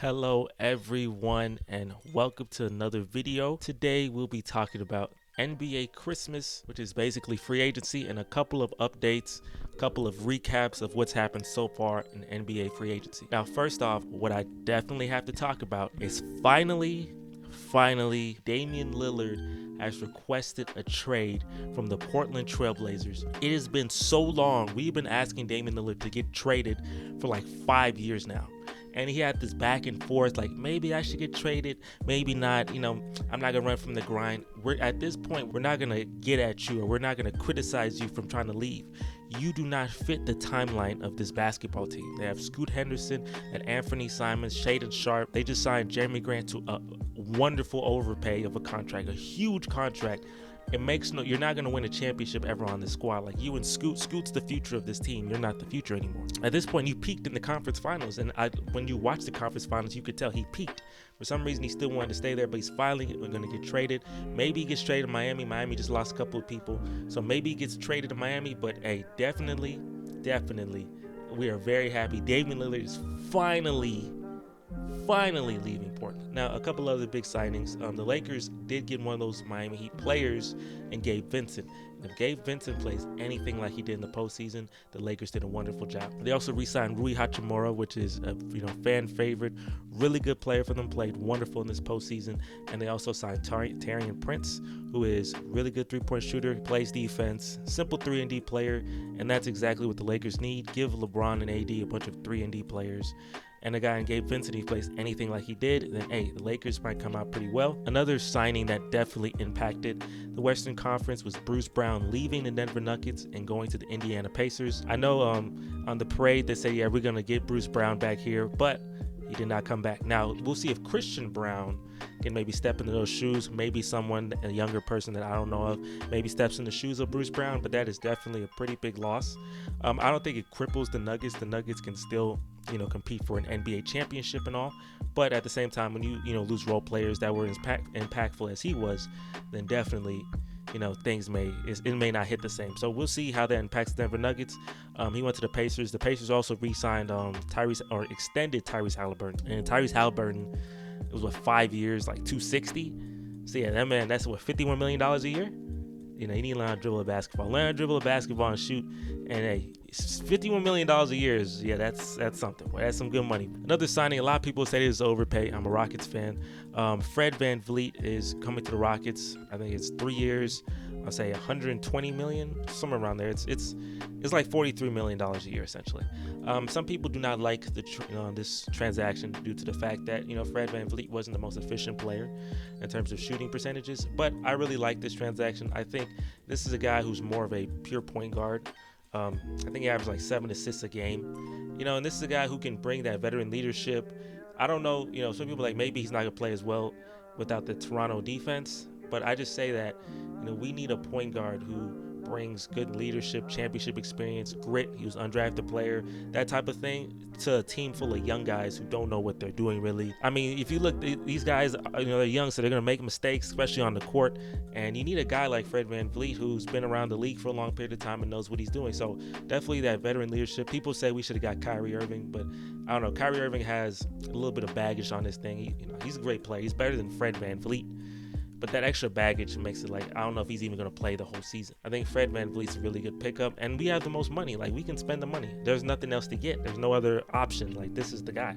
Hello everyone and welcome to another video. Today we'll be talking about NBA Christmas, which is basically free agency, and a couple of updates, a couple of recaps of what's happened so far in NBA free agency. Now first off, what I definitely have to talk about is finally Damian Lillard has requested a trade from the Portland Trailblazers. It has been so long. We've been asking Damian Lillard to get traded for like 5 years now. And he had this back and forth, like maybe I should get traded, maybe not. I'm not gonna run from the grind. We're at this point, we're not gonna get at you, or we're not gonna criticize you from trying to leave. You do not fit the timeline of this basketball team. They have Scoot Henderson and Anthony Simons, Shaden Sharp. They just signed Jeremy Grant to a wonderful overpay of a contract, a huge contract. It makes you're not going to win a championship ever on this squad. Like you and Scoot's the future of this team. You're not the future anymore. At this point, you peaked in the conference finals, and when you watch the conference finals, you could tell he peaked. For some reason, he still wanted to stay there, but he's finally going to get traded. Maybe he gets traded to Miami. Miami just lost a couple of people, so maybe he gets traded to Miami. But hey, definitely, we are very happy. Damian Lillard is finally leaving Portland. Now, a couple other big signings. The Lakers did get one of those Miami Heat players in Gabe Vincent. If Gabe Vincent plays anything like he did in the postseason, the Lakers did a wonderful job. They also re-signed Hachimura, which is a fan favorite, really good player for them. Played wonderful in this postseason. And they also signed Taurean Prince, who is really good three-point shooter, plays defense, simple 3-and-D player, and that's exactly what the Lakers need. Give LeBron and AD a bunch of 3-and-D players. And a guy in Gabe Vincent, he plays anything like he did, then hey, the Lakers might come out pretty well. Another signing that definitely impacted the Western Conference was Bruce Brown leaving the Denver Nuggets and going to the Indiana Pacers. I know on the parade they said, yeah, we're going to get Bruce Brown back here, but he did not come back. Now, we'll see if Christian Brown can maybe step into those shoes. Maybe someone, a younger person that I don't know of, maybe steps in the shoes of Bruce Brown, but that is definitely a pretty big loss. I don't think it cripples the Nuggets. The Nuggets can still, compete for an NBA championship and all. But at the same time, when you lose role players that were as impactful as he was, then definitely, things may not hit the same. So we'll see how that impacts the Denver Nuggets. He went to the Pacers. The Pacers also re-signed extended Tyrese Halliburton. And Tyrese Halliburton, it was 5 years, like $260. So yeah, that man, that's $51 million a year. You need to learn how to dribble a basketball. Learn how to dribble a basketball and shoot. And hey, $51 million a year is, that's something. Boy, that's some good money. Another signing, a lot of people say it is overpay. I'm a Rockets fan. Fred VanVleet is coming to the Rockets. I think it's 3 years. I'll say $120 million, somewhere around there. It's like $43 million a year, essentially. Some people do not like this transaction due to the fact that Fred VanVleet wasn't the most efficient player in terms of shooting percentages. But I really like this transaction. I think this is a guy who's more of a pure point guard. I think he averaged like 7 assists a game. And this is a guy who can bring that veteran leadership. I don't know, some people like maybe he's not gonna play as well without the Toronto defense. But I just say that, we need a point guard who brings good leadership, championship experience, grit. He was an undrafted player, that type of thing, to a team full of young guys who don't know what they're doing really. I mean, if you look, these guys, they're young, so they're going to make mistakes, especially on the court. And you need a guy like Fred VanVleet who's been around the league for a long period of time and knows what he's doing. So definitely that veteran leadership. People say we should have got Kyrie Irving, but I don't know. Kyrie Irving has a little bit of baggage on this thing. He's a great player. He's better than Fred VanVleet. But that extra baggage makes it like, I don't know if he's even going to play the whole season. I think Fred VanVleet's a really good pickup, and we have the most money. Like, we can spend the money. There's nothing else to get. There's no other option. Like, this is the guy.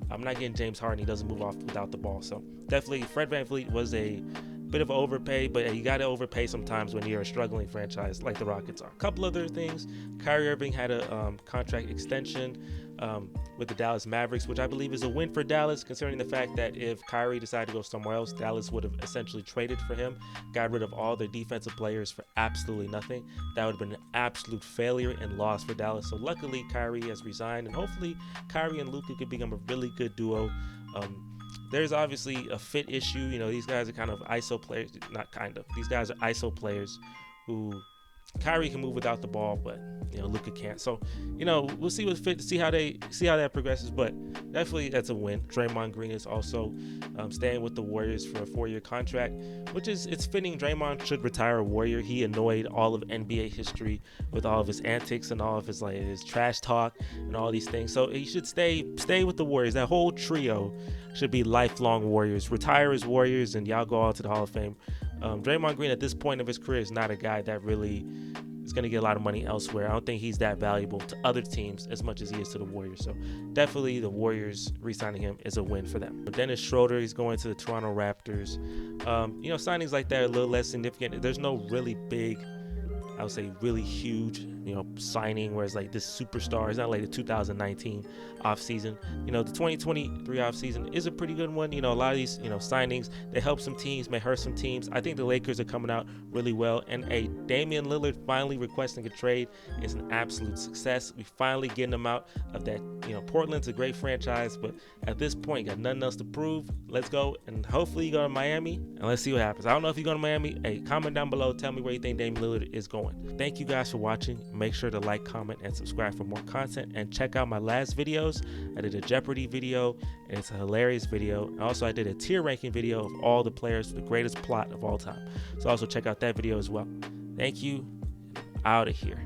I'm not getting James Harden. He doesn't move off without the ball. So, definitely, Fred VanVleet was a bit of an overpay, but you got to overpay sometimes when you're a struggling franchise like the Rockets are. A couple other things. Kyrie Irving had a contract extension with the Dallas Mavericks, which I believe is a win for Dallas, considering the fact that if Kyrie decided to go somewhere else, Dallas would have essentially traded for him, got rid of all their defensive players for absolutely nothing. That would have been an absolute failure and loss for Dallas. So luckily, Kyrie has resigned, and hopefully Kyrie and Luka could become a really good duo. There's obviously a fit issue. These guys are kind of ISO players. Not kind of. These guys are ISO players who Kyrie can move without the ball, but Luka can't. So we'll see see how that progresses. But definitely that's a win. Draymond Green is also staying with the Warriors for a 4-year contract, which it's fitting. Draymond should retire a Warrior. He annoyed all of NBA history with all of his antics and all of his trash talk and all these things. So he should stay with the Warriors. That whole trio should be lifelong Warriors. Retire as Warriors, and y'all go all to the Hall of Fame. Draymond Green at this point of his career is not a guy that really is going to get a lot of money elsewhere. I don't think he's that valuable to other teams as much as he is to the Warriors. So definitely the Warriors re-signing him is a win for them. But Dennis Schroeder, he's going to the Toronto Raptors. Signings like that are a little less significant. There's no really big, I would say really huge, signing where it's like this superstar. It's not like the 2019 offseason. The 2023 offseason is a pretty good one. A lot of these, signings, they help some teams, may hurt some teams. I think the Lakers are coming out really well. And Damian Lillard finally requesting a trade is an absolute success. We finally getting him out of that. Portland's a great franchise, but at this point, got nothing else to prove. Let's go, and hopefully you go to Miami, and let's see what happens. I don't know if you go to Miami. Hey, comment down below. Tell me where you think Damian Lillard is going. Thank you guys for watching. Make sure to like, comment, and subscribe for more content. And check out my last videos. I did a Jeopardy video, and it's a hilarious video. And also, I did a tier ranking video of all the players for the greatest plot of all time. So also check out that video as well. Thank you. Out of here.